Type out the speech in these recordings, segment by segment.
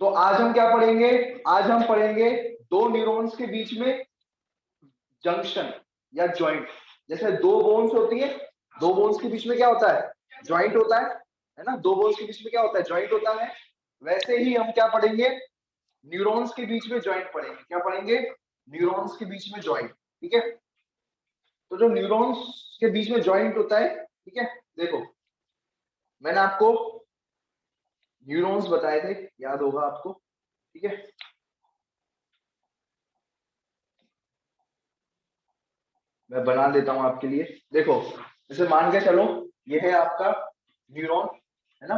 तो आज हम क्या पढ़ेंगे? आज हम पढ़ेंगे दो न्यूरॉन्स के बीच में जंक्शन या ज्वाइंट। जैसे दो बोन्स होती है, दो बोन्स के बीच में क्या होता है? ज्वाइंट होता है ना? दो बोन्स के बीच में क्या होता है? ज्वाइंट होता है। वैसे ही हम क्या पढ़ेंगे? न्यूरॉन्स के बीच में ज्वाइंट पढ़ेंगे। क्या पढ़ेंगे? न्यूरॉन्स के बीच में ज्वाइंट। ठीक है, तो जो न्यूरॉन्स के बीच में ज्वाइंट होता है, ठीक है, देखो मैंने आपको न्यूरॉन्स बताए थे, याद होगा आपको। ठीक है, मैं बना देता हूं आपके लिए। देखो, जैसे मान के चलो ये है आपका न्यूरॉन, है ना?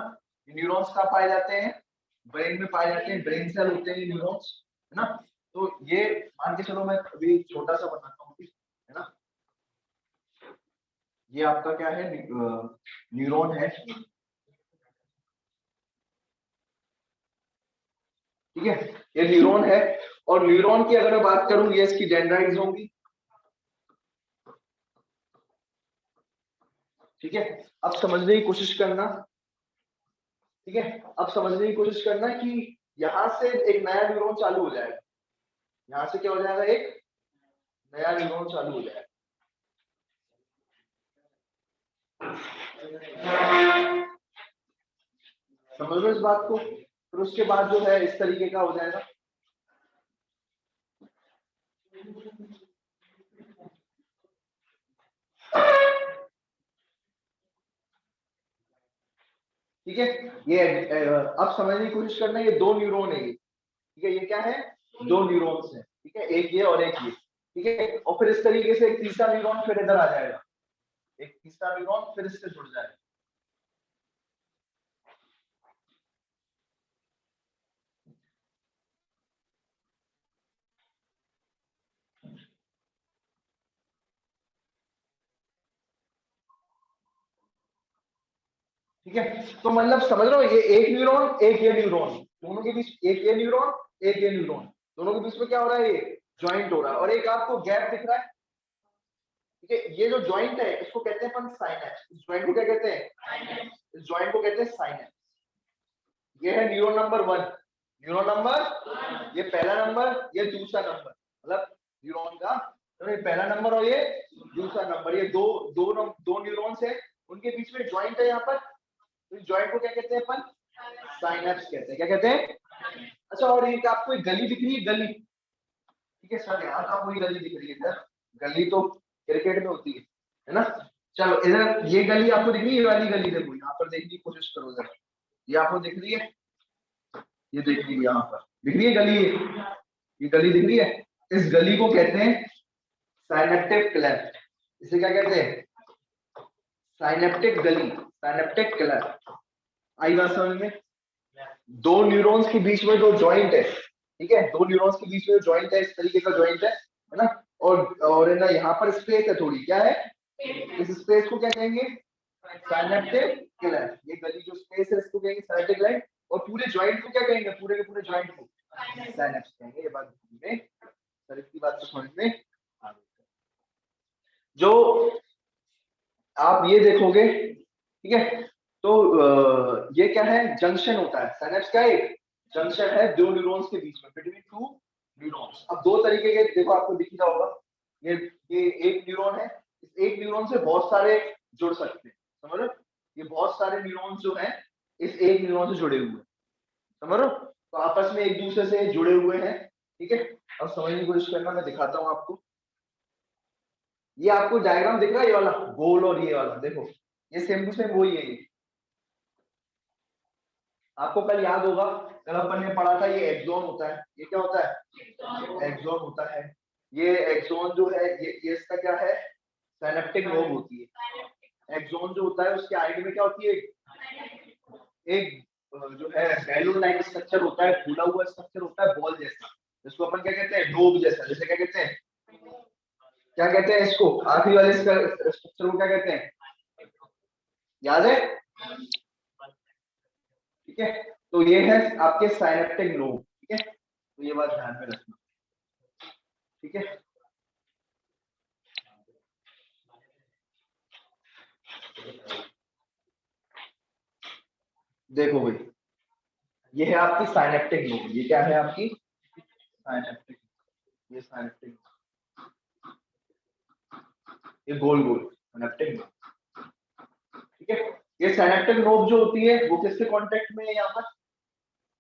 न्यूरॉन्स कहाँ पाए जाते हैं? ब्रेन में पाए जाते हैं, ब्रेन सेल होते हैं न्यूरॉन्स, है ना? तो ये मान के चलो, मैं अभी छोटा सा बनाता हूँ, है ना? ये आपका क्या है? न्यूरॉन है। ठीक है, ये न्यूरॉन है। और न्यूरॉन की अगर मैं बात करूं, ये इसकी डेंड्राइट्स होंगी। ठीक है, अब समझने की कोशिश करना। ठीक है, अब समझने की कोशिश करना कि यहां से एक नया न्यूरॉन चालू हो जाएगा। यहां से क्या हो जाएगा? एक नया न्यूरॉन चालू हो जाएगा। समझ लो इस बात को। फिर उसके बाद जो है इस तरीके का हो जाएगा। ठीक है, ये अब समझने की कोशिश करना, ये दो न्यूरॉन है ये। ठीक है, ये क्या है? दो न्यूरॉन्स है। ठीक है, एक ये और एक ये। ठीक है, और फिर इस तरीके से एक तीसरा न्यूरॉन फिर इधर आ जाएगा। एक तीसरा न्यूरॉन फिर इससे जुड़ जाएगा। ठीक है, तो मतलब समझ रहे हो, ये एक न्यूरॉन एक ये न्यूरॉन, दोनों के बीच एक ये न्यूरॉन एक ये न्यूरॉन, दोनों के बीच में क्या हो रहा है? ये ज्वाइंट हो रहा है। और एक आपको गैप दिख रहा है। ठीक है, ये जो ज्वाइंट है इसको कहते हैं अपन साइनेप्स। इस ज्वाइंट को क्या कहते हैं? इस ज्वाइंट को कहते हैं साइनेप्स। ये है न्यूरॉन नंबर 1। न्यूरॉन नंबर, ये पहला नंबर, ये दूसरा नंबर, मतलब न्यूरॉन का, तो ये पहला नंबर और ये दूसरा नंबर, ये दो दो दो न्यूरॉन्स है, उनके बीच में ज्वाइंट है यहाँ पर। तो इस ज्वाइंट को क्या कहते हैं अपन? साइनेप्स कहते हैं। क्या कहते हैं? अच्छा, और एक आपको एक गली दिख रही है, गली। ठीक है सर, यहाँ तो कोई गली दिख रही है सर? गली तो क्रिकेट में होती है ना? चलो इधर ये गली आपको दिख रही है, ये वाली गली देखो, यहाँ पर देखने की कोशिश करो जरा। ये आपको दिख रही है? ये देख रही है, यहाँ पर दिख रही है गली, ये गली दिख रही है। इस गली को कहते हैं साइनेप्टिक क्लेफ्ट। इसे क्या कहते हैं? साइनेप्टिक गली, साइनेप्टिक क्लेफ्ट। आई बात समझ में? दो न्यूरॉन्स के बीच में जो ज्वाइंट है, ठीक है, दो न्यूरॉन्स के बीच में ज्वाइंट है, इस तरीके का ज्वाइंट है ना? और है ना, यहाँ पर स्पेस है थोड़ी, क्या है? इस स्पेस को क्या कहेंगे? Synaptic cleft. ये गली जो स्पेस है इसको कहेंगे साइनेप्टिक क्लेफ्ट। और पूरे ज्वाइंट को क्या कहेंगे? पूरे के पूरे ज्वाइंट को साइनेप्स कहेंगे। ये बात में सर, इसकी बात तो समझ में आ गई। जो आप ये देखोगे, ठीक है, तो ये क्या है? जंक्शन होता है। सिनेप्स क्या है? जंक्शन है दो न्यूरॉन्स के बीच में, बिटवीन टू न्यूरॉन्स। अब दो तरीके के देखो, आपको दिख रहा होगा, ये ये एक न्यूरॉन है। इस एक न्यूरॉन से बहुत सारे जुड़ सकते हैं, समझ रहे हो? ये बहुत सारे न्यूरॉन्स जो हैं इस एक न्यूरॉन से जुड़े हुए हैं, समझ रहे हो? तो आपस में एक दूसरे से जुड़े हुए हैं। ठीक है, अब समझने की कोशिश करना, मैं दिखाता हूँ आपको। ये आपको डायग्राम दिख रहा है, ये वाला गोल और ये वाला, देखो ये सेम टू सेम वही है। ये आपको कल याद होगा, कल अपन ने पढ़ा था, ये एक्सॉन होता है। ये क्या होता है? एक्सॉन होता है। ये एक्सॉन जो है, ये इसका क्या है? साइनेप्टिक लोब होती है। एक्सॉन जो होता है उसके आइड में क्या होती है? एक जो है बैलून लाइक स्ट्रक्चर होता है, फूला हुआ स्ट्रक्चर होता है, बॉल जैसा। इसको अपन क्या कहते हैं? डोब जैसा। जैसे क्या कहते हैं? क्या कहते हैं इसको? आखिरी वाले स्ट्रक्चर को क्या कहते हैं? याद है? ठीक है, तो ये है आपके साइनेप्टिक लोब। ठीक है, तो ये बात ध्यान में रखना। ठीक है, देखो भाई, ये है आपकी साइनेप्टिक नोड। ये क्या है आपकी साइनेप्टिक, ये साइनेप्टिक, ये गोल गोल साइनेप्टिक नोड, ठीक है। ये साइनेप्टिक नोड जो होती है वो किसके कांटेक्ट में है यहाँ पर,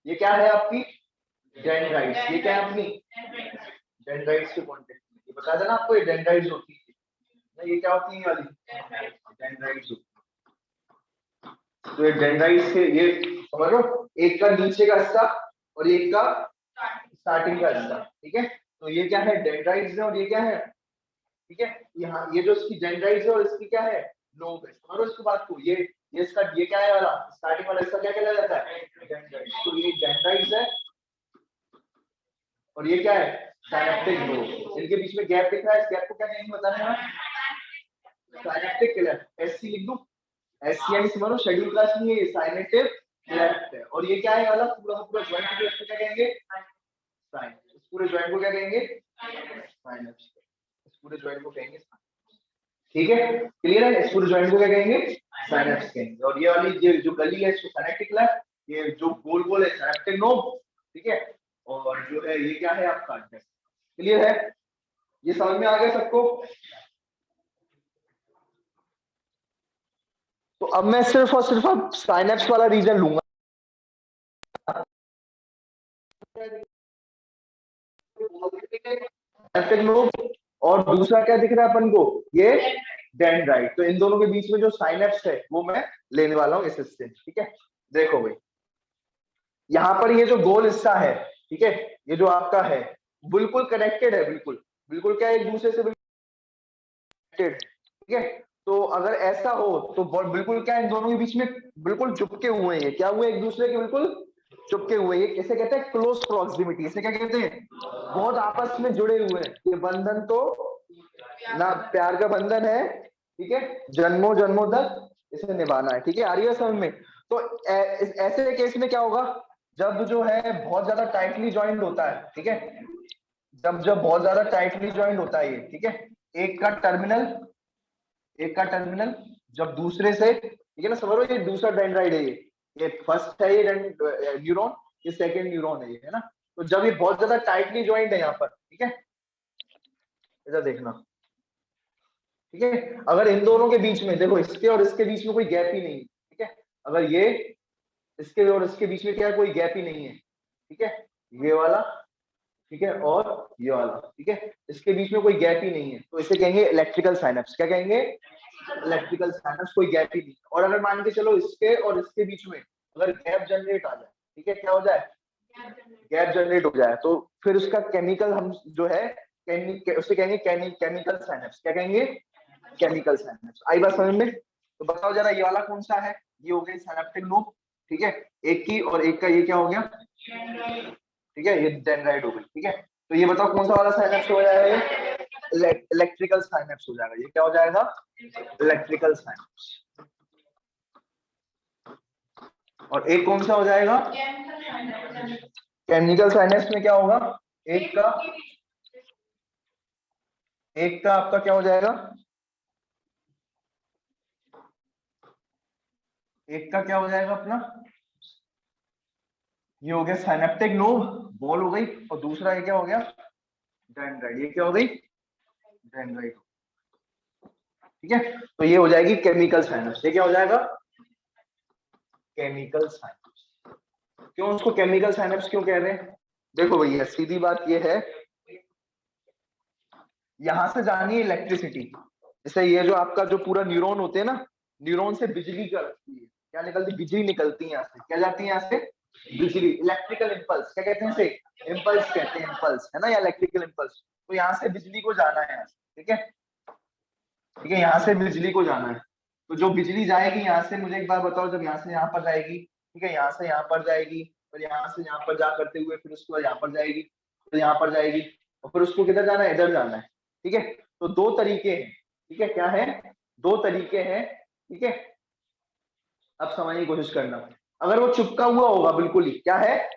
ये क्या है आपकी डेंड्राइट्स, ये क्या है अपनी डेंड्राइट्स के कांटेक्ट में। ये बता देना आपको, ये डेंड्राइट्स होती है ना, ये क्या होती है ये वाली डेंड्राइट्स होती है। तो ये डेंड्राइट्स से ये समझ लो, एक का नीचे का हिस्सा और एक का स्टार्टिंग का हिस्सा, ठीक है। तो ये क्या है डेंड्राइट्स है और ये क्या है, ठीक है। यहाँ ये जो इसकी डेंड्राइट्स है और इसकी क्या है लोब है, समझ लो इसकी बात को। ये इसका ये क्या है वाला स्टार्टिंग वाला हिस्सा क्या कहलाया जाता है डेंड्राइट्स। तो ये डेंड्राइट्स है और ये क्या है साइनेप्टिक नोड। इनके बीच में गैप दिख रहा है, इस गैप को क्या कहेंगे बताना है, साइनेप्टिक क्लेफ्ट, एससी लिख दूं। एससी यानी समझ लो शेड्यूल क्लास नहीं है, ये साइनेप्टिक क्लेफ्ट है। और ये क्या है वाला पूरा पूरा जॉइंट को इसको क्या कहेंगे साइन, इस पूरे जॉइंट को क्या कहेंगे साइनेप्स, इस पूरे जॉइंट को कहेंगे, ठीक है क्लियर है। इस पूरे जॉइंट को क्या कहेंगे साइनेप्स कहेंगे। और ये वाली ये जो गली है इसको साइनेप्टिक क्लेफ्ट, ये जो गोल गोल है साइनेप्टिक नोड, ठीक है। और जो है ये क्या है आपका क्लियर है, ये समझ में आ गया सबको। तो अब मैं सिर्फ और सिर्फ अब साइनेप्स वाला रीजन लूंगा। और दूसरा क्या दिख रहा है अपन को, ये डेंड्राइट। तो इन दोनों के बीच में जो साइनेप्स है वो मैं लेने वाला हूँ असिस्टेंट, ठीक है। देखो भाई यहाँ पर ये जो गोल हिस्सा है, ठीक है, ये जो आपका है बिल्कुल कनेक्टेड है, बिल्कुल बिल्कुल क्या एक दूसरे से कनेक्टेड, ठीक है। तो अगर ऐसा हो तो बिल्कुल क्या इन दोनों के बीच में बिल्कुल चिपके हुए हैं, क्या हुए एक दूसरे के बिल्कुल चिपके हुए। ये कैसे कहते हैं क्लोज प्रॉक्सिमिटी, इसे क्या कहते हैं बहुत आपस में जुड़े हुए हैं। ये बंधन तो ना प्यार का बंधन है, ठीक है, जन्मों जन्मों तक इसे निभाना है, ठीक है। आ रही है समझ में। तो ऐसे केस में क्या होगा, जब जो है बहुत ज्यादा टाइटली ज्वाइंट होता है, ठीक है, जब जब बहुत ज्यादा टाइटली ज्वाइंट होता है ये, ठीक है, एक का टर्मिनल जब दूसरे से, ठीक है ना, समझ लो ये दूसरा डेंड्राइट है, ये फर्स्ट है ये न्यूरॉन, ये सेकंड न्यूरॉन है ये, है ना। तो जब ये बहुत ज्यादा टाइटली ज्वाइंट है यहाँ पर, ठीक है, इधर देखना, ठीक है, अगर इन दोनों के बीच में देखो इसके और इसके बीच में कोई गैप ही नहीं है, ठीक है, अगर ये इसके और इसके बीच में क्या है कोई गैप ही नहीं है, ठीक है, ये वाला, ठीक है, और ये वाला, ठीक है, इसके बीच में कोई गैप ही नहीं है, तो इसे कहेंगे इलेक्ट्रिकल साइनेप्स। क्या कहेंगे इलेक्ट्रिकल साइनेप्स, कोई गैप ही नहीं। और अगर मान के चलो इसके और इसके बीच में अगर गैप जनरेट आ जाए, ठीक है, क्या हो जाए गैप जनरेट हो जाए, तो फिर उसका केमिकल हम जो है उसे कहेंगे केमिकल साइनेप्स। क्या कहेंगे केमिकल साइनेप्स। आई बात समझ में। तो बताओ जरा ये वाला कौन सा है, ये हो गई साइनेप्टिक नोड, ठीक है, एक की, और एक का ये क्या हो गया, ठीक है, ये डेंड्राइट हो गई, ठीक है। तो ये बताओ कौन सा वाला साइनेप्स हो जाएगा, इलेक्ट्रिकल साइनेप्स हो जाएगा। ये क्या हो जाएगा इलेक्ट्रिकल साइनेप्स। और एक कौन सा हो जाएगा केमिकल साइनेप्स में क्या होगा, एक का आपका क्या हो जाएगा, एक का क्या हो जाएगा अपना, ये हो गया साइनेप्टिक नोड, बॉल हो गई, और दूसरा ये क्या हो गया डेंड्राइट। ये क्या हो गई डेंड्राइट, ठीक है। तो ये हो जाएगी केमिकल साइनेप्स। ये क्या हो जाएगा केमिकल साइनेप्स। क्यों उसको केमिकल साइनेप्स क्यों कह रहे हैं, देखो भैया सीधी बात ये है, यहां से जानी है इलेक्ट्रिसिटी। जैसे ये जो आपका जो पूरा न्यूरॉन होते हैं ना, न्यूरॉन से बिजली करती है, क्या निकलती बिजली निकलती है यहाँ से, क्या जाती है यहाँ से बिजली, इलेक्ट्रिकल इंपल्स। क्या कहते हैं इसे इंपल्स कहते हैं, इंपल्स है ना, या इलेक्ट्रिकल इंपल्स। तो यहाँ से बिजली को जाना है यहाँ से, ठीक है, ठीक है, यहाँ से बिजली को जाना है। तो जो बिजली जाएगी यहाँ से, मुझे एक बार बताओ, जब यहाँ से यहाँ पर जाएगी, ठीक है, यहाँ से यहाँ पर जाएगी, फिर यहाँ से यहाँ पर जा करते हुए फिर उसके बाद यहाँ पर जाएगी, फिर यहाँ पर जाएगी, और फिर उसको किधर जाना है इधर जाना है, ठीक है। तो दो तरीके हैं, ठीक है, क्या है दो तरीके हैं, ठीक है। अब समझने की कोशिश करना, अगर वो चिपका हुआ होगा बिल्कुल ही, क्या है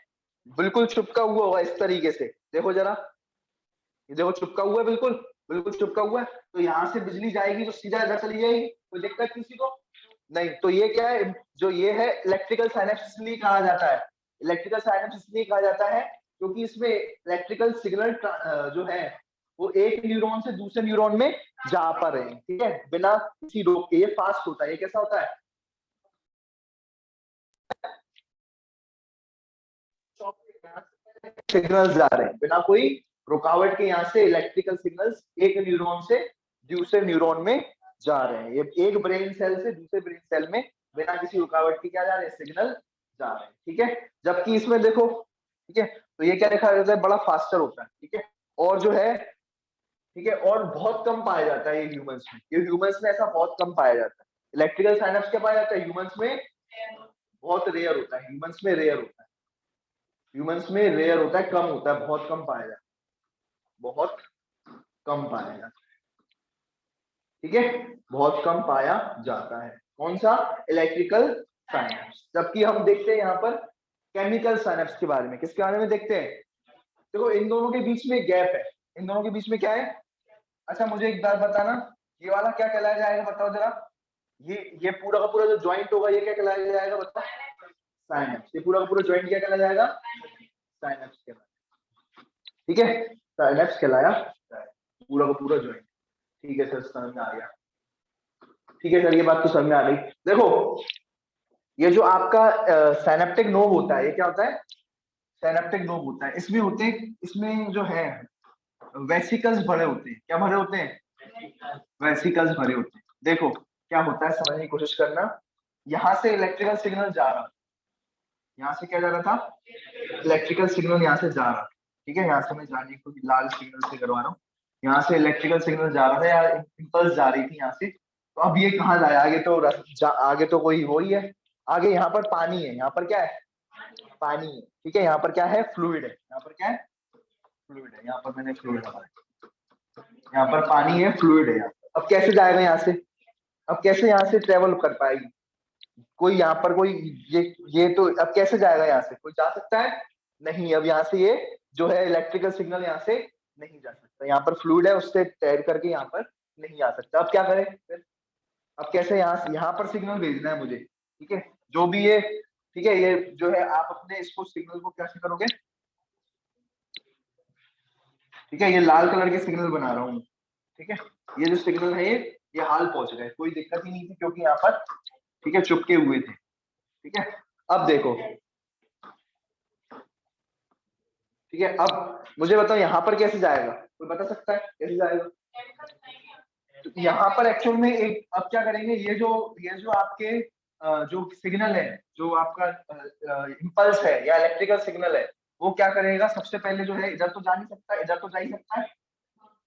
बिल्कुल चिपका हुआ होगा इस तरीके से, देखो जरा, ये देखो चिपका हुआ है, बिल्कुल बिल्कुल चिपका हुआ है। तो यहाँ से बिजली जाएगी तो सीधा इधर चली जाएगी, कोई दिक्कत किसी को नहीं। तो ये क्या है, जो ये है इलेक्ट्रिकल साइनेप्स इसलिए कहा जाता है, इलेक्ट्रिकल साइनेप्स इसलिए कहा जाता है क्योंकि इसमें इलेक्ट्रिकल सिग्नल जो है वो एक न्यूरॉन से दूसरे न्यूरॉन में जा पा रहे हैं, ठीक है, बिना किसी रोक के। ये फास्ट होता है। ये कैसा होता है? सिग्नल्स जा रहे हैं बिना कोई रुकावट के, यहाँ से इलेक्ट्रिकल सिग्नल्स एक न्यूरॉन से दूसरे न्यूरॉन में जा रहे हैं। ये एक ब्रेन सेल से दूसरे ब्रेन सेल में बिना किसी रुकावट के क्या जा रहे हैं? सिग्नल जा रहे हैं, ठीक है। जबकि इसमें देखो, ठीक है, तो ये क्या देखा जाता है? बड़ा फास्टर होता है, ठीक है। और जो है, ठीक है, और बहुत कम पाया जाता है ये ह्यूमंस में। ये ह्यूमंस में ऐसा बहुत कम पाया जाता है। इलेक्ट्रिकल साइनेप्स क्या पाया जाता है? ह्यूमंस में बहुत रेयर होता है। ह्यूमंस में रेयर होता है। ह्यूमंस में रेयर होता है, कम होता है, बहुत कम पाया जाता है, बहुत कम पाया जाता है, ठीक है, बहुत कम पाया जाता है। कौन सा? Electrical synapse. जबकि हम देखते हैं यहाँ पर केमिकल साइनेप्स के बारे में। किसके बारे में देखते हैं? देखो, इन दोनों के बीच में गैप है। इन दोनों के बीच में क्या है? अच्छा, मुझे एक बात बताना, ये वाला क्या कहलाया जाएगा? बताओ जरा। ये पूरा का पूरा जो ज्वाइंट होगा ये क्या कहलाया जाएगा? बताओ। साइनेप्स। ये पूरा का पूरा ज्वाइंट क्या कहलाया जाएगा? साइनेप्स कहलाया, ठीक है, साइनेप्स कहलाया पूरा का पूरा ज्वाइंट। ठीक है सर, समझ में आ गया। ठीक है सर, ये बात तो समझ में आ गई। देखो, ये जो आपका साइनेप्टिक नोब होता है, ये क्या होता है? साइनेप्टिक नोब होता है। इसमें होते हैं, इसमें जो है वेसिकल्स भरे होते हैं। क्या भरे होते हैं? वेसिकल्स भरे होते हैं। देखो क्या होता है, समझने की कोशिश करना। यहाँ से इलेक्ट्रिकल सिग्नल जा रहा, यहाँ से क्या जा रहा था? इलेक्ट्रिकल सिग्नल यहाँ से जा रहा, ठीक है। यहाँ से मैं जाने को लाल सिग्नल से करवा रहा हूँ। यहाँ से इलेक्ट्रिकल सिग्नल जा रहा था या इम्पल्स जा रही थी यहाँ से। तो अब ये कहाँ जाए? आगे तो आगे तो कोई हो ही है। आगे यहाँ पर पानी है। यहाँ पर क्या है? पानी है, ठीक है। यहाँ पर क्या है? फ्लूइड है। यहाँ पर क्या है? फ्लूइड है। यहाँ पर मैंने फ्लूइड लगाया। यहाँ पर पानी है, फ्लूइड है यहाँ पर। अब कैसे जाएगा यहाँ से? अब कैसे यहाँ से ट्रेवल कर पाएगी कोई? यहाँ पर कोई ये तो अब कैसे जाएगा यहाँ से? कोई जा सकता है? नहीं। अब यहाँ से ये जो है इलेक्ट्रिकल सिग्नल यहाँ से नहीं जा सकता। यहाँ पर फ्लूइड है, उससे तैर करके यहाँ पर नहीं आ सकता। अब क्या करें फिर? अब कैसे यहाँ पर सिग्नल भेजना है मुझे, ठीक है, जो भी ये, ठीक है, ये जो है आप अपने इसको सिग्नल को कैसे करोगे? ठीक है, ये लाल कलर के सिग्नल बना रहा हूँ, ठीक है। ये जो सिग्नल है ये हाल पहुंच रहे, कोई दिक्कत ही नहीं थी क्योंकि यहाँ पर, ठीक है, चुपके हुए थे, ठीक है। अब देखो, ठीक है, अब मुझे बताओ यहाँ पर कैसे जाएगा? कोई बता सकता है कैसे जाएगा? तो यहाँ पर एक्चुअल में एक, अब क्या करेंगे, ये जो आपके जो सिग्नल है, जो आपका इम्पल्स है या इलेक्ट्रिकल सिग्नल है, वो क्या करेगा? सबसे पहले जो है, इधर तो जा नहीं सकता, इधर तो जा ही सकता है।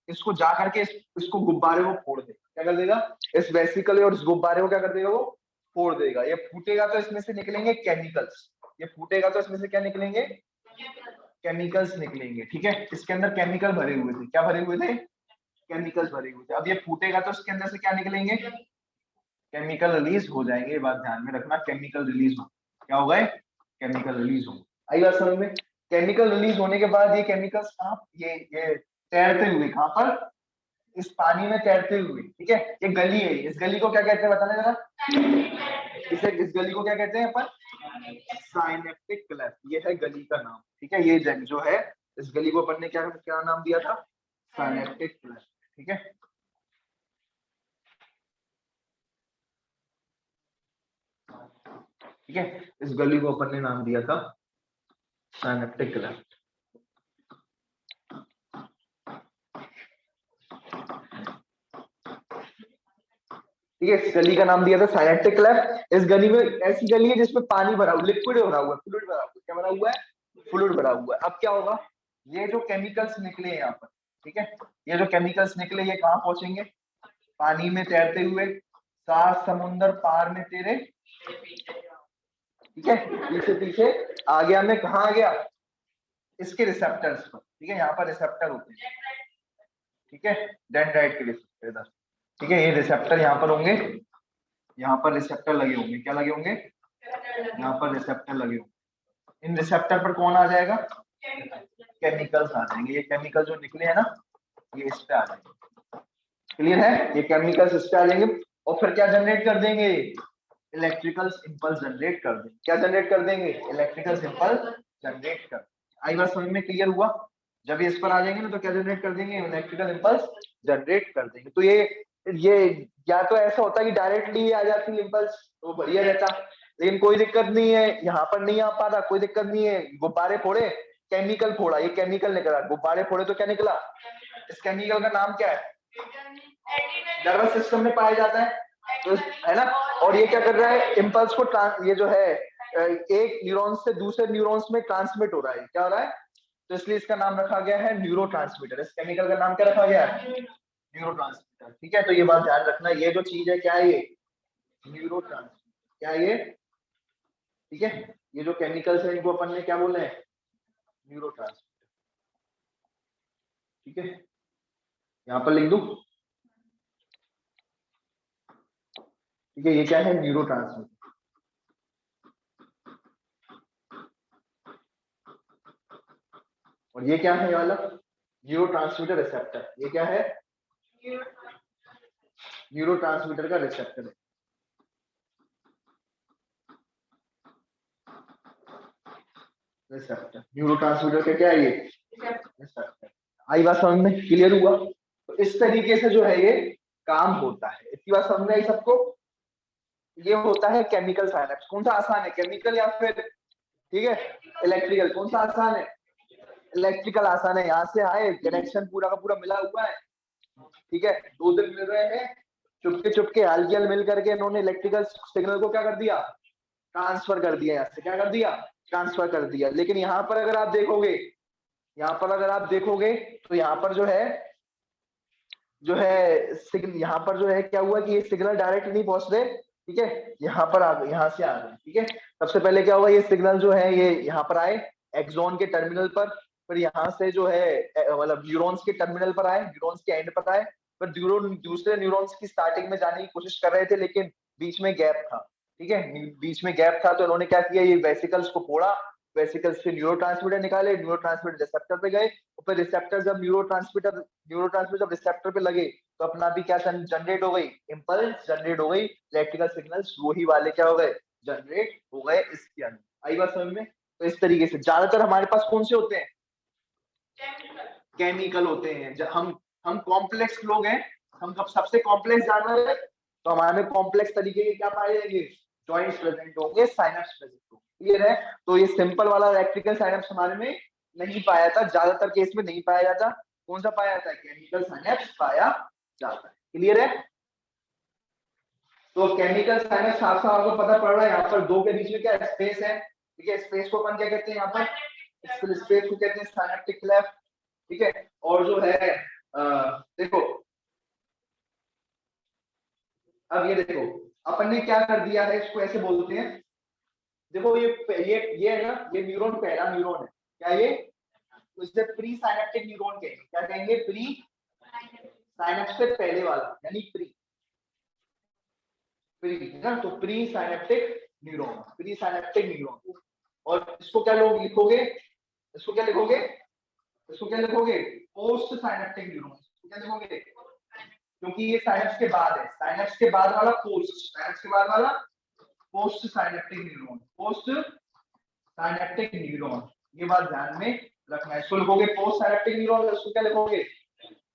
इसको जा करके इसको गुब्बारे को फोड़ देगा। क्या कर देगा? इस वेसिकल और इस गुब्बारे को क्या कर देगा? वो फोड़ देगा। ये फूटेगा तो इसमें से निकलेंगे केमिकल्स। ये फूटेगा तो इसमें से क्या निकलेंगे? केमिकल्स निकलेंगे, ठीक है। इसके अंदर केमिकल भरे हुए थे। क्या भरे हुए थे? केमिकल्स भरे हुए थे। अब ये फूटेगा तो इसके अंदर से क्या निकलेंगे? केमिकल रिलीज हो जाएंगे। ये बात ध्यान में रखना, केमिकल रिलीज हो, क्या होगा? केमिकल रिलीज हो। आई बात समझ में? केमिकल रिलीज होने के बाद ये केमिकल्स कहाँ, ये तैरते हुए कहाँ पर? इस पानी में तैरते हुए, ठीक है। ये गली है, इस गली को क्या कहते हैं बताना जरा। इस गली को क्या कहते हैं अपन? Synaptic cleft. ये है गली का नाम, ठीक है। ये जो है, इस गली को अपन ने क्या क्या नाम दिया था? साइनेप्टिक क्लेफ्ट, ठीक है। ठीक है, इस गली को अपन ने नाम दिया था साइनेप्टिक क्लेफ्ट। ठीक है, इस गली का नाम दिया था साइनेप्टिक क्लेफ्ट। इस गली में, ऐसी गली है जिसमें पानी भरा हुआ, लिक्विड भरा हुआ है, फ्लूइड भरा हुआ है। क्या भरा हुआ है? फ्लूइड भरा हुआ है। अब क्या होगा? ये जो केमिकल्स निकले हैं यहाँ पर, ठीक है, ये जो केमिकल्स निकले ये कहाँ पहुंचेंगे? पानी में तैरते हुए, सात समुंदर पार में तेरे, ठीक है, पीछे पीछे आ गया मैं। कहाँ आ गया? इसके रिसेप्टर्स पर, ठीक है। यहाँ पर रिसेप्टर होते हैं, ठीक है, डेंड्राइट के रिसेप्टर इधर, ठीक है। ये रिसेप्टर यहाँ पर होंगे, यहाँ पर रिसेप्टर लगे होंगे। क्या लगे होंगे? यहाँ पर रिसेप्टर लगे होंगे। इन रिसेप्टर पर कौन आ जाएगा? केमिकल्स आ जाएंगे। ये केमिकल जो निकले हैं ना, ये इस पे आ जाएंगे। क्लियर है? ये केमिकल्स इस पे आ जाएंगे और फिर क्या जनरेट कर देंगे? इलेक्ट्रिकल इम्पल्स जनरेट कर देंगे। क्या जनरेट कर देंगे? इलेक्ट्रिकल इम्पल्स जनरेट कर। आई बात समझ में क्लियर हुआ? जब ये इस पर आ जाएंगे ना तो क्या जनरेट कर देंगे? इलेक्ट्रिकल इम्पल्स जनरेट कर देंगे। तो ये या तो ऐसा होता है कि डायरेक्टली आ जाती इम्पल्स तो बढ़िया रहता, लेकिन कोई दिक्कत नहीं है, यहाँ पर नहीं आ पा रहा, कोई दिक्कत नहीं है। गुब्बारे फोड़े, केमिकल फोड़ा, ये केमिकल निकला। गुब्बारे फोड़े तो क्या निकला? इस केमिकल का नाम क्या है? नर्वस सिस्टम में पाया जाता है, तो है ना। और ये क्या कर रहा है? इम्पल्स को ये जो है एक न्यूरॉन से दूसरे न्यूरॉन्स में ट्रांसमिट हो रहा है। क्या हो रहा है? तो इसलिए इसका नाम रखा गया है न्यूरो ट्रांसमीटर। इस केमिकल का नाम क्या रखा गया है? Neuro transmitter. ठीक है, तो ये बात ध्यान रखना, ये जो चीज है क्या है? ये न्यूरो ट्रांसमीटर। क्या है ये? ठीक है, ये जो केमिकल्स है इनको अपन ने क्या बोले हैं? Neuro transmitter. ठीक है, यहाँ पर लिख दूं। ठीक है, ये क्या है? Neuro transmitter. और ये क्या है? ये वाला न्यूरो ट्रांसमीटर रिसेप्टर। ये क्या है? न्यूरो ट्रांसमीटर का रिसेप्टर है। रिसेप्टर न्यूरो ट्रांसमीटर का क्या है? ये रिसेप्टर। आई बात समझ में? क्लियर हुआ? तो इस तरीके से जो है ये काम होता है। इतनी बात समझ में आई सबको? ये होता है केमिकल साइनेप्स। कौन सा आसान है, केमिकल या फिर ठीक है इलेक्ट्रिकल? कौन सा आसान है? इलेक्ट्रिकल आसान है। यहाँ से आए, कनेक्शन पूरा का पूरा मिला हुआ है। ठीक है, दो दिन मिल रहे हैं, चुपके चुपके हल्की मिल करके इन्होंने इलेक्ट्रिकल सिग्नल को क्या कर दिया? ट्रांसफर कर दिया। यहाँ से क्या कर दिया? ट्रांसफर कर दिया। लेकिन यहाँ पर अगर आप देखोगे, यहाँ पर अगर आप देखोगे तो यहाँ पर जो है सिग्नल, यहाँ पर जो है क्या हुआ कि ये सिग्नल डायरेक्ट नहीं पहुंच रहे। ठीक है, यहाँ पर आ गए, यहाँ से आ गए। ठीक है, सबसे पहले क्या हुआ? ये सिग्नल जो है ये यहाँ पर आए एक्सॉन के टर्मिनल पर, फिर यहाँ से जो है मतलब न्यूरॉन्स के टर्मिनल पर आए, न्यूरॉन्स के एंड पर आए, फिर दूसरे न्यूरॉन्स की स्टार्टिंग में जाने की कोशिश कर रहे थे, लेकिन बीच में गैप था। ठीक है, बीच में गैप था, तो इन्होंने क्या किया? ये वेसिकल्स को फोड़ा, वेसिकल्स से न्यूरोट्रांसमीटर निकाले, न्यूरोट्रांसमीटर रिसेप्टर पे गए, और फिर रिसेप्टर जब न्यूरोट्रांसमीटर जब रिसेप्टर पे लगे तो अपना भी क्या जनरेट हो गई? इम्पल्स जनरेट हो गई, इलेक्ट्रिकल सिग्नल्स वही वाले क्या हो गए? जनरेट हो गए इसके अंदर। आई बात समझ में? तो इस तरीके से ज्यादातर हमारे पास कौन से होते हैं? केमिकल होते हैं। जब हम कॉम्प्लेक्स लोग हैं, हम कब सबसे कॉम्प्लेक्स जानवर है, तो हमारे में कॉम्प्लेक्स तरीके के क्या पाए जाएंगे? जॉइंट्स प्रेजेंट होंगे, साइनेप्स प्रेजेंट होंगे। क्लियर है? तो ये सिंपल वाला इलेक्ट्रिकल साइनेप्स हमारे में नहीं पाया जाता, ज्यादातर केस में नहीं पाया जाता। कौन सा पाया जाता है? केमिकल साइनेप्स पाया जाता है। क्लियर है? तो केमिकल साइनेप्स साफ साफ आपको पता पड़ रहा है, यहाँ पर दो के बीच में क्या स्पेस है। ठीक है, स्पेस को अपन क्या कहते हैं? यहाँ पर स्पेस को कहते हैं साइनेप्टिक क्लेफ्ट। ठीक है, और जो है देखो, अब ये देखो अपन ने क्या कर दिया है, इसको ऐसे बोलते हैं। देखो ये है ना, ये न्यूरॉन पहला न्यूरॉन है। क्या ये? तो इसे प्री साइनेप्टिक न्यूरॉन कहेंगे। क्या कहेंगे? प्री साइनेप्स से पहले वाला, यानी प्री प्री ना, तो pre synaptic neuron, pre synaptic neuron. और इसको क्या लोग लिखोगे? इसको क्या लिखोगे? इसको क्या लिखोगे? Post synaptic neuron. क्या लिखोगे? क्योंकि ये साइनेप्स के बाद है, साइनेप्स के बाद वाला पोस्ट, साइनेप्स के बाद वाला post synaptic neuron, post synaptic neuron. ये बात ध्यान में रखना है। इसको लिखोगे पोस्ट साइनेप्टिक न्यूरॉन, इसको क्या लिखोगे?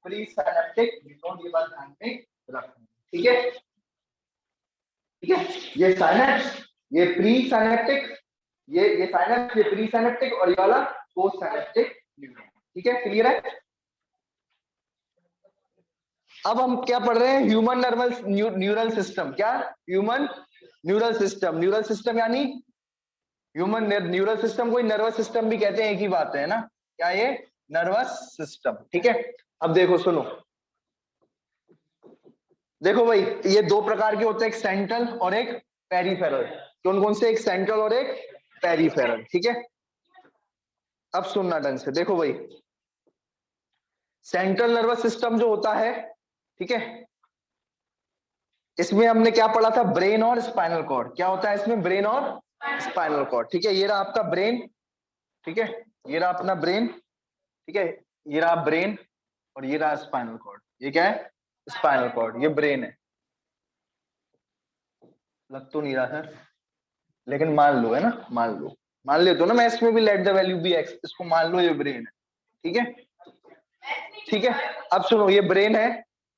Pre synaptic neuron. ये बात ध्यान में रखना। ठीक है, ठीक है, ये साइनेप्स, ये प्री साइनेप्टिक, ये साइनेप्स, ये प्री साइनेप्टिक, और ये वाला पोस्ट साइनेप्टिक न्यूरॉन। ठीक है, क्लियर है? अब हम क्या पढ़ रहे हैं? Human neural system. क्या? Human neural system. Neural system यानी ह्यूमन न्यूरल सिस्टम को नर्वस सिस्टम भी कहते हैं, एक ही बात है ना। क्या ये? Nervous system. ठीक है, अब देखो सुनो, देखो भाई, ये दो प्रकार के होते हैं, एक सेंट्रल और एक पेरीफेरल। कौन कौन से? एक सेंट्रल और एक पेरीफेरल। ठीक है, अब सुनना ढंग से, देखो भाई, सेंट्रल नर्वस सिस्टम जो होता है, ठीक है, इसमें हमने क्या पढ़ा था? ब्रेन और स्पाइनल कॉर्ड। क्या होता है इसमें? ब्रेन और स्पाइनल कॉर्ड। ठीक है, ये रहा आपका ब्रेन। ठीक है, ये रहा अपना ब्रेन। ठीक है, ये रहा ब्रेन, और ये रहा स्पाइनल कॉर्ड। ये क्या है? Spinal cord. ये ब्रेन है। लग तो नहीं रहा है, लेकिन मान लो, है ना, मान लेते हो ना, मैं इसमें भी let the value be X, इसको मान लो ये ब्रेन है, ठीक है, ठीक है। अब सुनो, ये ब्रेन है,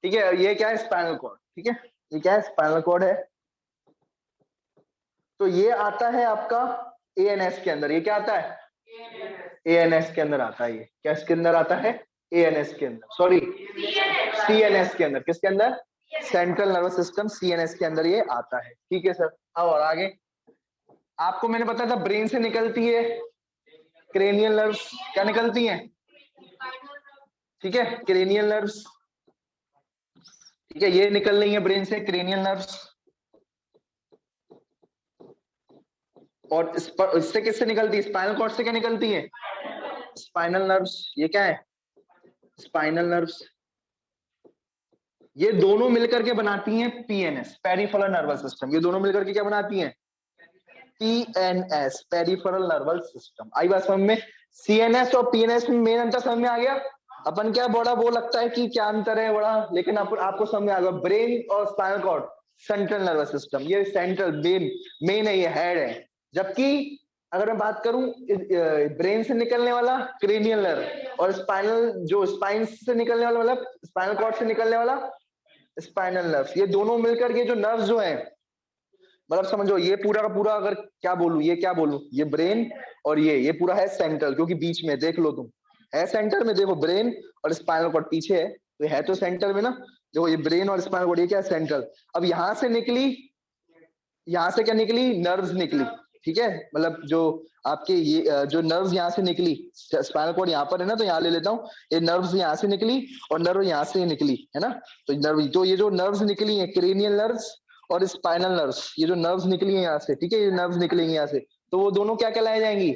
ठीक है, ये क्या है, स्पाइनल कॉर्ड, ठीक है, ये क्या है, स्पाइनल कॉर्ड है। तो ये आता है आपका एएनएस के अंदर, ये क्या आता है, एएनएस के अंदर आता है, ये क्या इसके अंदर आता है, एएनएस के अंदर, सॉरी सीएनएस के अंदर, किसके अंदर, सेंट्रल नर्वस सिस्टम, सीएनएस के अंदर ये आता है, ठीक है सर। और आगे आपको मैंने बताया था ब्रेन से निकलती है क्रेनियल नर्व्स, क्या निकलती हैं, ठीक है, क्रेनियल नर्व्स, ठीक है, ये निकल रही है ब्रेन से क्रेनियल नर्व्स। और इससे किससे निकलती है, स्पाइनल कॉर्ड से क्या निकलती है, स्पाइनल नर्व्स, ये क्या है, स्पाइनल नर्व्स। ये दोनों मिलकर के बनाती हैं पीएनएस, पेरिफेरल नर्वस सिस्टम, ये दोनों मिलकर के क्या बनाती हैं, पीएनएस, पेरिफेरल नर्वस सिस्टम। आई बात समझ में, सीएनएस और पीएनएस में मेन अंतर समझ में आ गया। अपन क्या बड़ा वो लगता है कि क्या अंतर है बड़ा, लेकिन आपको समझ में आ गया, ब्रेन और spinal cord central nervous system, ये सेंट्रल मेन है, ये हेड है। जबकि अगर मैं बात करूं ब्रेन से निकलने वाला क्रेनियल नर्व, और स्पाइनल जो स्पाइन से निकलने वाला, मतलब स्पाइनल कॉर्ड से निकलने वाला स्पाइनल नर्व, ये दोनों मिलकर के जो नर्व जो है, मतलब समझो ये पूरा का पूरा, अगर क्या बोलूं, ये क्या बोलूं, ये ब्रेन और ये पूरा है सेंट्रल, क्योंकि बीच में देख लो तुम, है सेंटर में, देखो ब्रेन और स्पाइनल कॉर्ड पीछे है, तो है तो सेंटर में ना, देखो ये ब्रेन और स्पाइनल कॉर्ड, ये क्या है, सेंट्रल। अब यहां से निकली, यहां से क्या निकली, नर्व्स निकली, ठीक है, मतलब जो आपके ये जो नर्व्स यहाँ से निकली, स्पाइनल कॉर्ड यहाँ पर है ना, तो यहाँ ले लेता हूँ, ये नर्व्स यहाँ से निकली और नर्व यहाँ से निकली, है ना, तो नर्व, तो ये जो नर्व्स निकली है क्रेनियल नर्व्स और स्पाइनल नर्व्स, ये जो नर्व्स निकली है यहाँ से, ठीक है, ये नर्व्स निकलेंगी यहाँ से, तो वो दोनों क्या कहलाई जाएंगी,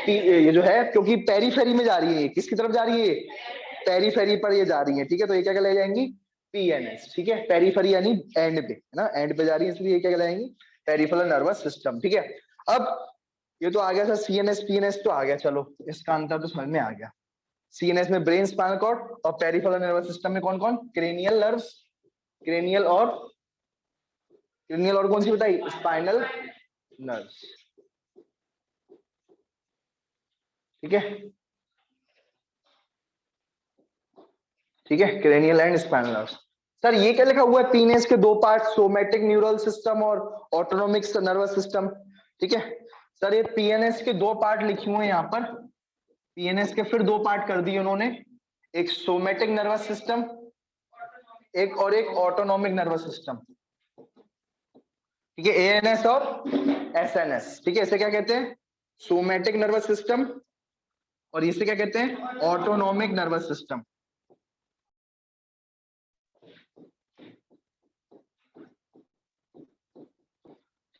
ये जो है, क्योंकि पेरीफेरी में जा रही है, किसकी तरफ जा रही है, पेरीफेरी पर ये जा रही है, ठीक है, तो ये क्या कहलाई जाएंगी, पीएनएस, ठीक है, पेरीफेरी यानी एंड पे, है ना, एंड पे जा रही है, इसलिए ये क्या कहलाएंगी, पेरिफेरल नर्वस सिस्टम, ठीक है। अब ये तो आ गया सर, सीएनएस पीएनएस तो आ गया, चलो इसका अंतर तो समझ में आ गया। सीएनएस में ब्रेन, स्पाइनल कॉर्ड, और पेरिफेरल नर्वस सिस्टम में कौन कौन, क्रेनियल नर्व्स, क्रेनियल और कौन सी बताई, स्पाइनल नर्व्स, ठीक है, ठीक है, cranial and spinal nerves. Sir ये क्या लिखा हुआ है, पीएनएस के दो पार्ट, सोमैटिक न्यूरल सिस्टम और ऑटोनोमिक नर्वस सिस्टम, ठीक है। सर ये पीएनएस के दो पार्ट लिखे हुए हैं यहाँ पर, पीएनएस के फिर दो पार्ट कर दिए उन्होंने, एक सोमैटिक नर्वस सिस्टम, एक ऑटोनोमिक नर्वस सिस्टम, ठीक है, एएनएस और एसएनएस, ठीक है, इसे क्या कहते हैं, सोमैटिक नर्वस सिस्टम, और इसे क्या कहते हैं, ऑटोनोमिक नर्वस सिस्टम,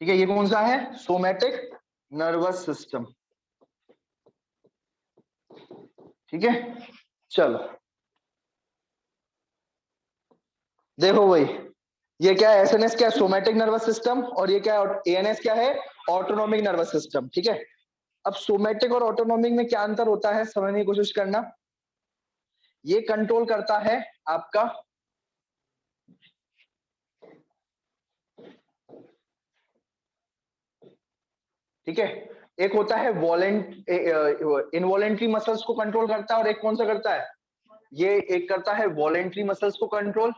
ठीक है, ये कौन सा है, सोमैटिक नर्वस सिस्टम, ठीक है। चलो देखो भाई, ये क्या है, एसएनएस क्या है, सोमैटिक नर्वस सिस्टम, और ये क्या है, एएनएस क्या है, ऑटोनोमिक नर्वस सिस्टम, ठीक है। अब सोमैटिक और ऑटोनोमिक में क्या अंतर होता है, समझने की कोशिश करना। ये कंट्रोल करता है आपका, ठीक है, एक होता है इनवॉलेंट्री मसल्स को कंट्रोल करता है, और एक कौन सा करता है, ये एक करता है वॉलेंट्री मसल्स को कंट्रोल,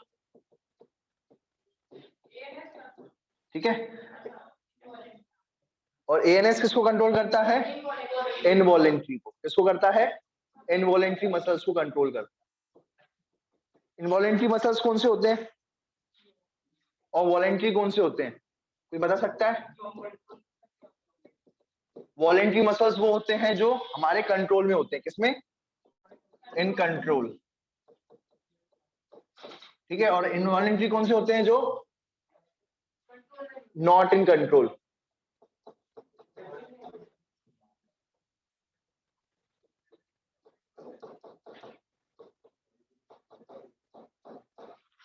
ठीक है, और एएनएस किसको कंट्रोल करता है, इनवॉलेंट्री को, किसको करता है, इनवॉलेंट्री मसल्स को कंट्रोल करता है। इनवॉलेंट्री मसल्स कौन से होते हैं और वॉलेंट्री कौन से होते हैं, कोई बता सकता है। वॉलेंट्री मसल्स वो होते हैं जो हमारे कंट्रोल में होते हैं, किसमें, इन कंट्रोल, ठीक है, और इनवॉलेंट्री कौन से होते हैं, जो नॉट इन कंट्रोल,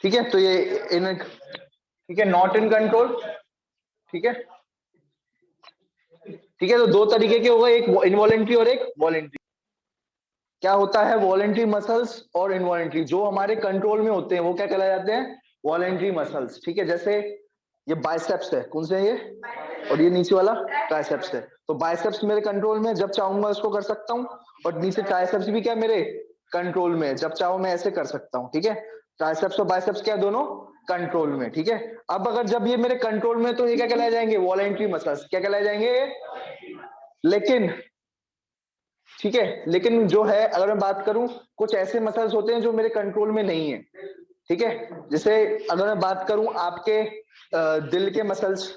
ठीक है, तो ये इन, ठीक है, नॉट इन कंट्रोल, ठीक है, ठीक है, तो दो तरीके के हो गए, एक इनवॉलेंट्री और एक वॉलेंट्री। क्या होता है, वॉलेंट्री मसल्स और इनवॉलेंट्री जो हमारे कंट्रोल में होते हैं वो क्या कहलाए जाते हैं, वॉलेंट्री मसल्स, ठीक है। जैसे ये बाइसेप्स है, कौन से है ये, और ये नीचे वाला ट्राइसेप्स है। तो बाइसेप्स मेरे कंट्रोल में, जब चाहूंगा उसको कर सकता हूँ, और नीचे ट्राइसेप्स भी क्या मेरे कंट्रोल में, जब चाहूं मैं ऐसे कर सकता हूँ। ठीक है, ट्राइसेप्स और बाइसेप्स क्या दोनों कंट्रोल में। ठीक है, अब अगर जब ये मेरे कंट्रोल में, तो ये क्या कहलाए जाएंगे, वॉलेंट्री मसल्स। क्या कहलाए जाएंगे, लेकिन ठीक है, लेकिन जो है अगर मैं बात करूं, कुछ ऐसे मसल्स होते हैं जो मेरे कंट्रोल में नहीं है। ठीक है, जैसे अगर मैं बात करूं आपके दिल के मसल्स,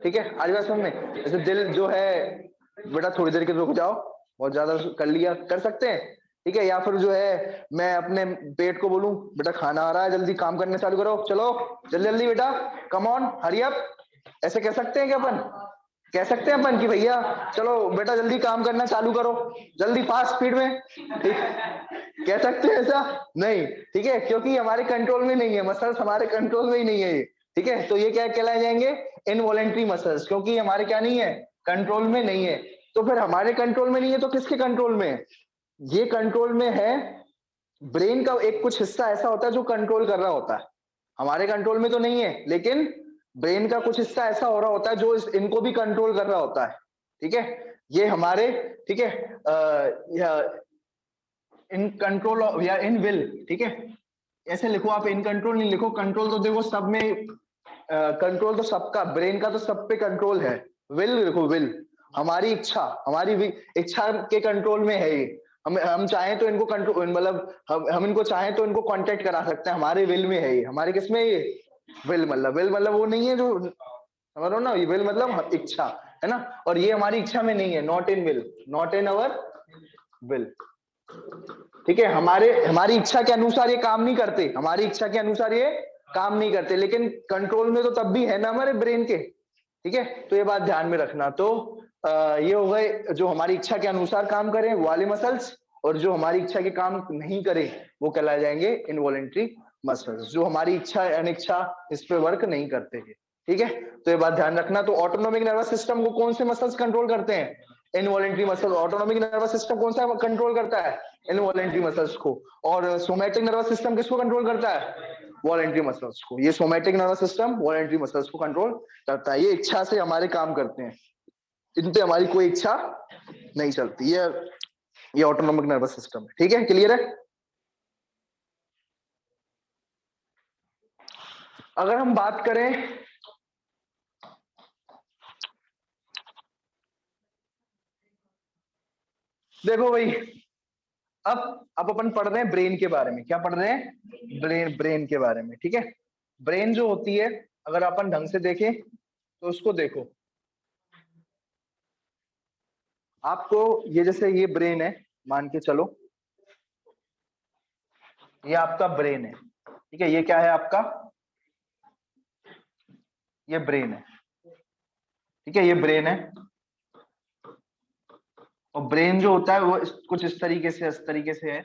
ठीक है, आज बात समझ में, जैसे दिल जो है, बेटा थोड़ी देर के रुक जाओ, बहुत ज्यादा कर लिया, कर सकते हैं। ठीक है, या फिर जो है मैं अपने पेट को बोलूं, बेटा खाना आ रहा है, जल्दी काम करने चालू करो, चलो जल्दी जल्दी बेटा, कम ऑन हरी अप, ऐसे कह सकते हैं क्या अपन, कह सकते हैं अपन कि भैया चलो बेटा जल्दी काम करना चालू करो, जल्दी फास्ट स्पीड में, ठीक, कह सकते हैं ऐसा, नहीं। ठीक है, क्योंकि हमारे कंट्रोल में नहीं है, मसल्स हमारे कंट्रोल में ही नहीं है ये। ठीक है, तो ये क्या कहलाए जाएंगे, इनवॉलेंट्री मसल्स, क्योंकि हमारे क्या नहीं है, कंट्रोल में नहीं है। तो फिर हमारे कंट्रोल में नहीं है तो किसके कंट्रोल में है, ये कंट्रोल में है, ब्रेन का एक कुछ हिस्सा ऐसा होता है जो कंट्रोल कर रहा होता है, हमारे कंट्रोल में तो नहीं है, लेकिन ब्रेन का कुछ हिस्सा ऐसा हो रहा होता है जो इनको भी कंट्रोल कर रहा होता है। ठीक है, ये हमारे, ठीक है, इन कंट्रोल या इन विल। ठीक है, ऐसे लिखो आप, इन कंट्रोल नहीं लिखो, कंट्रोल तो देखो सब में, कंट्रोल तो सबका, ब्रेन का तो सब पे कंट्रोल है। विल लिखो, विल, हमारी इच्छा, हमारी इच्छा के कंट्रोल में है ये। हम चाहें तो इनको कंट्रोल, मतलब हम इनको चाहें तो इनको कांटेक्ट करा सकते हैं, हमारे विल में है ये, हमारे किस में है ये, विल मतलब वो नहीं है जो, समझ लो ना, ये विल मतलब इच्छा है ना, और ये हमारी इच्छा में नहीं है, not in will, not in our will. ठीक है, हमारी इच्छा के अनुसार ये काम नहीं करते, हमारी इच्छा के अनुसार ये काम नहीं करते, लेकिन कंट्रोल में तो तब भी है ना हमारे ब्रेन के। ठीक है, तो ये बात ध्यान में रखना। तो ये हो गए जो हमारी इच्छा के अनुसार काम करें वो वाले मसल्स, और जो हमारी इच्छा के काम नहीं करें वो कहलाए जाएंगे इनवॉलेंट्री मसल्स, जो हमारी इच्छा अनिच्छा इस पे वर्क नहीं करते हैं। ठीक है, तो ये बात ध्यान रखना। तो ऑटोनोमिक नर्वस सिस्टम को कौन से मसल्स कंट्रोल करते हैं, involuntary muscle. Autonomic nervous system कौन सा कंट्रोल करता है, इनवॉलेंट्री मसल्स को। और सोमैटिक नर्वस सिस्टम किसको कंट्रोल करता है, वॉलेंट्री मसल्स को। ये somatic nervous system voluntary muscles को कंट्रोल करता है, ये इच्छा से हमारे काम करते हैं, इन पे हमारी कोई इच्छा नहीं चलती। ये ऑटोनोमिक नर्वस सिस्टम है। ठीक है, क्लियर है। अगर हम बात करें, देखो भाई, अब अपन पढ़ रहे हैं ब्रेन के बारे में। क्या पढ़ रहे हैं, ब्रेन के बारे में। ठीक है, ब्रेन जो होती है, अगर अपन ढंग से देखें तो उसको देखो, आपको ये, जैसे ये ब्रेन है, मान के चलो ये आपका ब्रेन है। ठीक है, ये क्या है आपका, ये ब्रेन है। ठीक है, ये ब्रेन है, और ब्रेन जो होता है वो कुछ इस तरीके से है,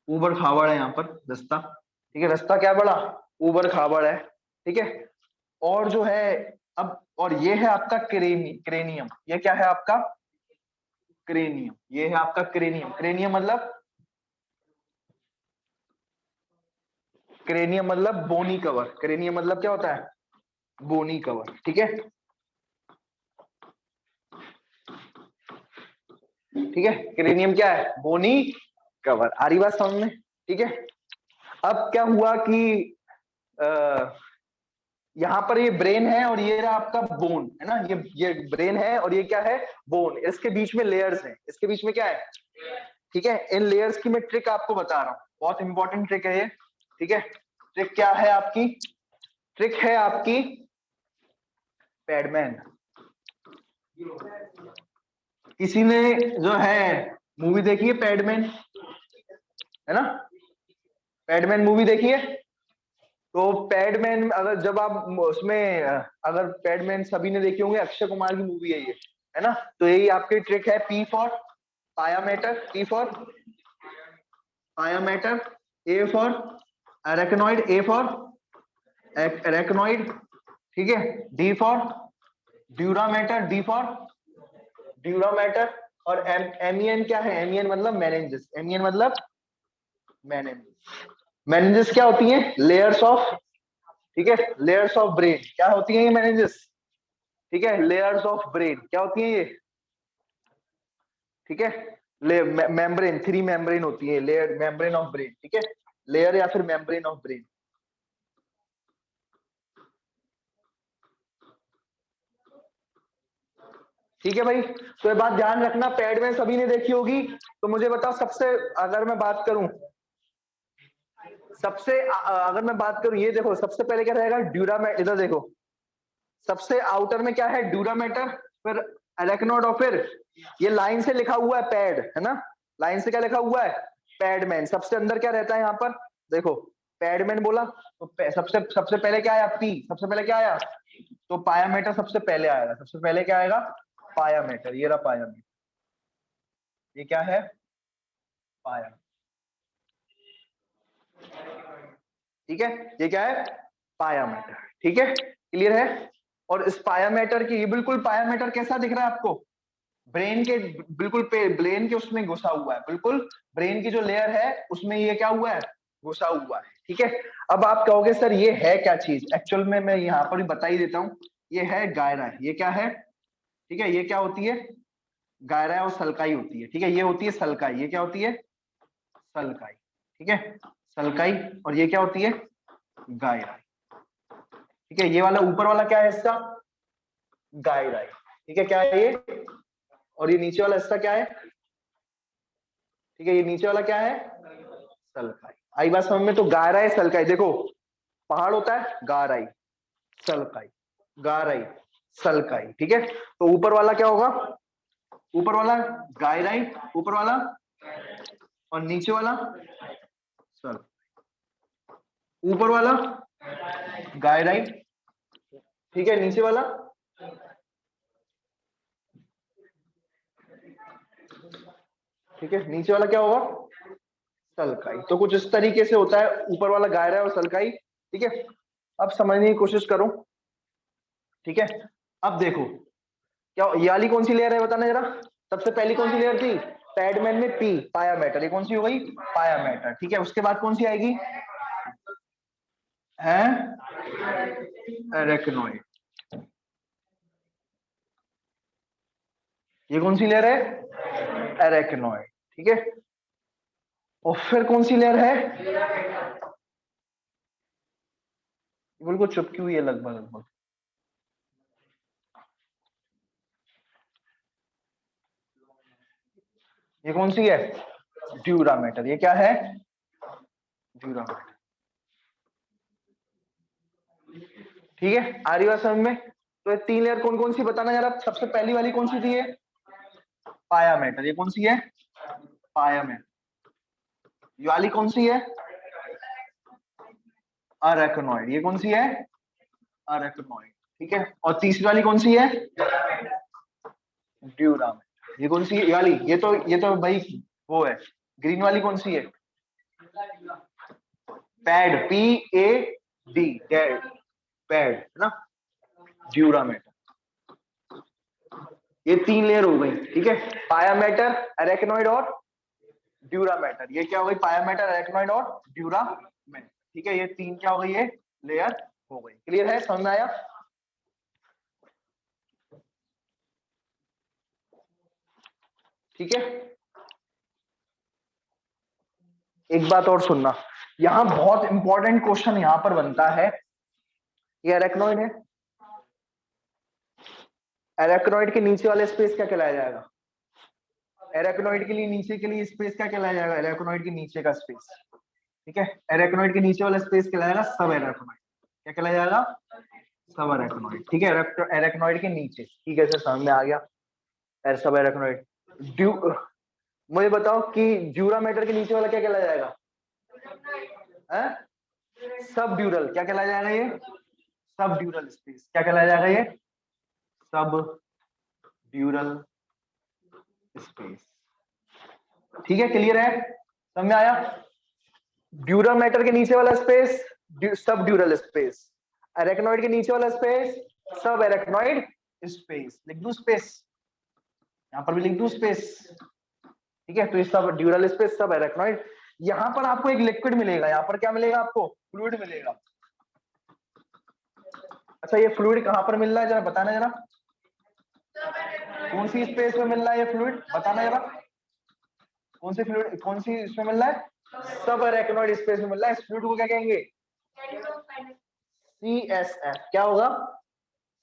ऊबड़ खाबड़ है यहाँ पर रास्ता। ठीक है, रास्ता क्या बड़ा ऊबड़ खाबड़ है। ठीक है, और जो है, अब और ये है आपका क्रेनियम। ये क्या है आपका क्रेनियम, ये है आपका क्रेनियम। क्रेनियम मतलब बोनी कवर। क्रेनियम मतलब क्या होता है, बोनी कवर। ठीक है, ठीक है, क्रेनियम क्या है, बोनी कवर। आ रही बात समझ में। ठीक है, अब क्या हुआ कि यहाँ पर ये ब्रेन है और ये रहा आपका बोन, है ना, ये ब्रेन है और ये क्या है, बोन। इसके बीच में लेयर्स हैं, इसके बीच में क्या है। ठीक है, इन लेयर्स की मैं ट्रिक आपको बता रहा हूँ, बहुत इंपॉर्टेंट ट्रिक है ये। ठीक है, ट्रिक क्या है आपकी, ट्रिक है आपकी पैडमैन। किसी ने जो है मूवी देखी है पैडमैन, है ना, पैडमैन मूवी देखी है। तो पैडमैन, अगर जब आप उसमें, अगर पैडमैन सभी ने देखे होंगे, अक्षय कुमार की मूवी है ये, है ना। तो यही आपकी ट्रिक है, P for pia mater, P for pia mater, A for arachnoid, A for arachnoid. ठीक है, D for dura mater, D for dura mater. और एमियन क्या है, एमियन मतलब मेनेंजेस, एमियन मतलब मेनेंजेस। मेनेंजेस क्या होती है, लेयर्स ऑफ ठीक है, लेयर्स ऑफ ब्रेन क्या होती है ये मेनिंजेस, ठीक है, लेयर्स ऑफ ब्रेन क्या होती है ये, ठीक है, मेम्ब्रेन, 3 मेम्ब्रेन होती है, लेयर मेम्ब्रेन ऑफ ब्रेन, ठीक है, लेयर या फिर मेम्ब्रेन ऑफ ब्रेन। ठीक है भाई, तो ये बात ध्यान रखना, पैड में सभी ने देखी होगी। तो मुझे बताओ सबसे, अगर मैं बात करूं सबसे अगर मैं बात करूं, ये देखो सबसे पहले क्या रहेगा, ड्यूरामेटर, इधर देखो, सबसे आउटर में क्या है, ड्यूरामेटर, फिर अरेक्नोड, और फिर ये लाइन से लिखा हुआ है पैड, है ना, लाइन से क्या लिखा हुआ है, पैडमैन। सबसे अंदर क्या रहता है यहाँ पर, देखो पैडमैन बोला तो सबसे सबसे पहले क्या आया, पी, सबसे पहले क्या आया, तो पायामेटर सबसे पहले आएगा, सबसे पहले क्या आएगा, पायामेटर, ये रहा पायामेटर, ये क्या है, पाया, ठीक है, ये क्या है, पायामेटर, ठीक है, क्लियर है। और इस पायामेटर की, ये बिल्कुल पायामेटर कैसा दिख रहा है आपको, ब्रेन के बिल्कुल पे, ब्रेन के उसमें घुसा हुआ है, बिल्कुल ब्रेन की जो लेयर है उसमें ये क्या हुआ है, घुसा हुआ है, ठीक है। अब आप कहोगे सर ये है क्या चीज, एक्चुअल में मैं यहाँ पर भी बता ही देता हूँ, ये है गायरा, ये क्या है, ठीक है, ये क्या होती है, गायरा और सलकाई होती है, ठीक है, ये होती है सलकाई, ये क्या होती है, सलकाई, ठीक है, सलकाई, और ये क्या होती है, गायरा, ठीक है, ये वाला ऊपर वाला क्या है हिस्सा, गायरा, ठीक है, क्या है ये, और ये नीचे वाला हिस्सा क्या है, ठीक है, ये नीचे वाला क्या है, सलकाई। आई बात समझ में, तो गायराई सलकाई, देखो पहाड़ होता है, गाराई, सलकाई, गाराई, सलकाई, ठीक है, तो ऊपर वाला क्या होगा, ऊपर वाला गायराई, ऊपर वाला, और नीचे वाला सल, ऊपर वाला गायराई, ठीक है, नीचे वाला, ठीक है, नीचे वाला क्या होगा, सलकाई। तो कुछ इस तरीके से होता है, ऊपर वाला गायरा और सलकाई, ठीक है। अब समझने की कोशिश करो, ठीक है। अब देखो क्या ये वाली कौन सी लेयर है बताना जरा, सबसे पहली कौन सी लेयर थी, पैडमैन में पी, पायामेटर, ये कौन सी हो गई, पायामेटर, ठीक है। उसके बाद कौन सी आएगी, है एरेक्नोइड, ये कौन सी लेयर है, एरेक्नोइड, ठीक है। और फिर कौन सी लेयर है, बिल्कुल चुपकी हुई है लगभग लगभग, ये कौन सी है, ड्यूरामेटर, ये क्या है, ड्यूरामेटर, ठीक है। आ रही बात समझ में, तो ये 3 लेयर कौन कौन सी बताना जरा, सबसे पहली वाली कौन सी थी, ये पायामेटर, ये कौन सी है, पायामेटर, ये वाली कौन सी है, अरेक्नोइड, ये कौन सी है, अरेक्नोइड, ठीक है। और तीसरी वाली कौन सी है, ड्यूरामेटर, ये कौन सी है, ये वाली, ये तो भाई वो है, ग्रीन वाली कौन सी है, pad, P A D, pad, pad है ना, ड्यूरामेटर, ये 3 लेयर हो गई, ठीक है, पायामेटर, अरेक्नोइड और ड्यूरामेटर, ये क्या हो गई, पायामेटर, अरेक्नोइड और ड्यूरामेटर, ठीक है, ये 3 क्या हो गई, ये लेयर हो गई, क्लियर है, समझ में आया, ठीक है। एक बात और सुनना, यहां बहुत इंपॉर्टेंट क्वेश्चन यहां पर बनता है, ये अरेक्नोइड है, एरेक्नोइड के नीचे वाले स्पेस क्या कहलाया जाएगा, एरेक्नोइड के लिए नीचे के लिए स्पेस क्या कहलाया जाएगा, एरेक्नोइड के नीचे का स्पेस, ठीक है, एरेक्नोइड के नीचे वाला स्पेस कहलाएगा सब एरेक्नोइड, क्या कहलाया जाएगा, सब एरेक्नोइड, ठीक है, एरेक्नोइड के नीचे, ठीक है, सर समझ में आ गया, सब एरेक्नोइड। मुझे बताओ कि ड्यूरामेटर के नीचे वाला क्या कहलाया जाएगा, सब ड्यूरल, क्या कहलाया जाएगा ये, सब ड्यूरल स्पेस, क्या कहलाया जाएगा ये, सब ड्यूरल स्पेस, ठीक है, क्लियर है, समझ में आया, ड्यूरामेटर के नीचे वाला स्पेस सब ड्यूरल स्पेस, एरेक्नोइड के नीचे वाला स्पेस सब एरेक्नोइड स्पेस, लिख दूं स्पेस, यहां पर भी लिख दूं स्पेस, ठीक है, तो ये सब ड्यूरल स्पेस सब एरेक्नोइड। यहां पर आपको एक लिक्विड मिलेगा, यहां पर क्या मिलेगा आपको, फ्लूइड मिलेगा, अच्छा ये फ्लूइड कहाँ पर मिल रहा है जरा बताना जरा, कौन सी स्पेस में मिल रहा है ये फ्लूइड, बताना जरा कौन सी फ्लूइड, कौन सी इसमें मिल रहा है, सब अरेक्नोइड स्पेस में मिल रहा है। इस फ्लूइड को क्या कहेंगे, CSF। क्या होगा,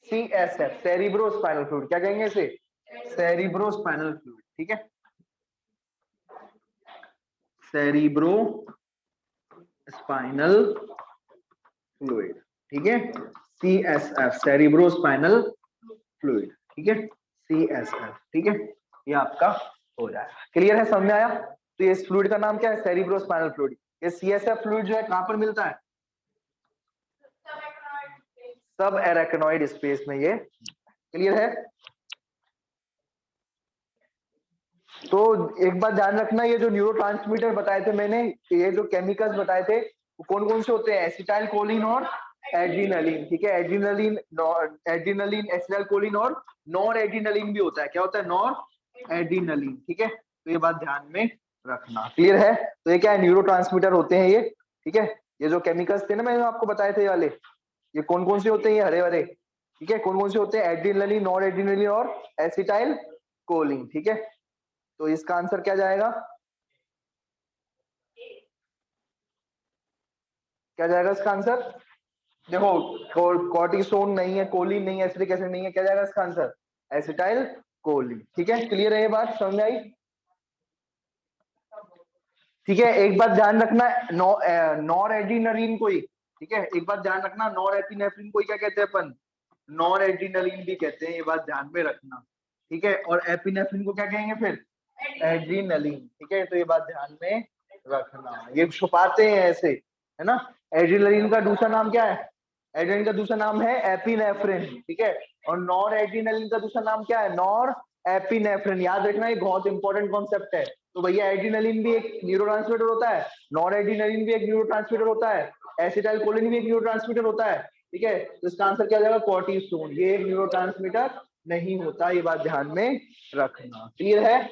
CSF, सेरिब्रोस्पाइनल फ्लूइड। क्या कहेंगे इसे, सेरिब्रोस्पाइनल फ्लूइड। ठीक है, सेरिब्रो स्पाइनल फ्लूइड। ठीक है, CSF, सेरिब्रोस्पाइनल फ्लूइड। ठीक है, CSF। ठीक है, ये आपका हो जाएगा। क्लियर है, समझ में आया। तो ये इस फ्लूइड का नाम क्या है, सेरिब्रोस्पाइनल फ्लूइड। ये CSF फ्लूइड जो है कहां पर मिलता है, सब एराकिनॉइड स्पेस में। ये क्लियर है। तो एक बात ध्यान रखना, ये जो न्यूरोट्रांसमीटर बताए थे मैंने, ये जो केमिकल्स बताए थे वो कौन कौन से होते हैं, एसिटाइल कोलिन और एड्रीनलिन। ठीक है, एड्रीनलिन, एड्रीनलिन, एसिटाइल कोलिन और नॉर एड्रीनलिन भी होता है। क्या होता है, नॉर एड्रीनलिन। ठीक है, तो ये बात ध्यान में रखना। क्लियर है। तो ये क्या है, न्यूरोट्रांसमीटर होते हैं ये। ठीक है, ये जो केमिकल्स थे ना मैंने आपको बताए थे वाले, ये कौन कौन से होते हैं, ये हरे हरे। ठीक है, कौन कौन से होते हैं, एड्रीनलिन, नॉर एड्रीनलिन और एसिटाइल कोलिन। ठीक है, तो इसका आंसर क्या जाएगा, क्या जाएगा इसका आंसर, देखो कॉर्टिसोन नहीं है, कोलिन नहीं है, एसिटिक एसिड नहीं है, क्या जाएगा इसका आंसर, एसिटाइल कोलिन। ठीक है, क्लियर है ये बात, समझ में आई। ठीक है, एक बात ध्यान रखना, नॉर एड्रीनलिन को ही, ठीक है, एक बात ध्यान रखना, नॉर एपिनेफ्रिन को क्या कहते हैं अपन, नॉर एड्रीनलिन भी कहते हैं, ये बात ध्यान में रखना। ठीक है, और एपिनेफ्रिन को क्या कहेंगे फिर, एड्रीनलिन। ठीक है, तो ये बात ध्यान में रखना, ये छुपाते हैं ऐसे, है ना। एड्रीनलिन का दूसरा नाम क्या है, एड्रीनलिन का दूसरा नाम है एपिनेफ्रिन। ठीक है, और नॉर एड्रीनलिन का दूसरा नाम क्या है, नॉर एपिनेफ्रिन। याद रखना, ये बहुत इंपॉर्टेंट कॉन्सेप्ट है। तो भैया एड्रीनलिन भी एक न्यूरोट्रांसमीटर होता है, नॉर एड्रीनलिन भी एक न्यूरोट्रांसमीटर होता है, एसिटाइल कोलिन भी एक न्यूरोट्रांसमीटर होता है। ठीक है, तो इसका आंसर क्या जाएगा, कॉर्टिसोन। ये एक न्यूरोट्रांसमीटर नहीं होता, ये बात ध्यान में रखना। क्लियर है।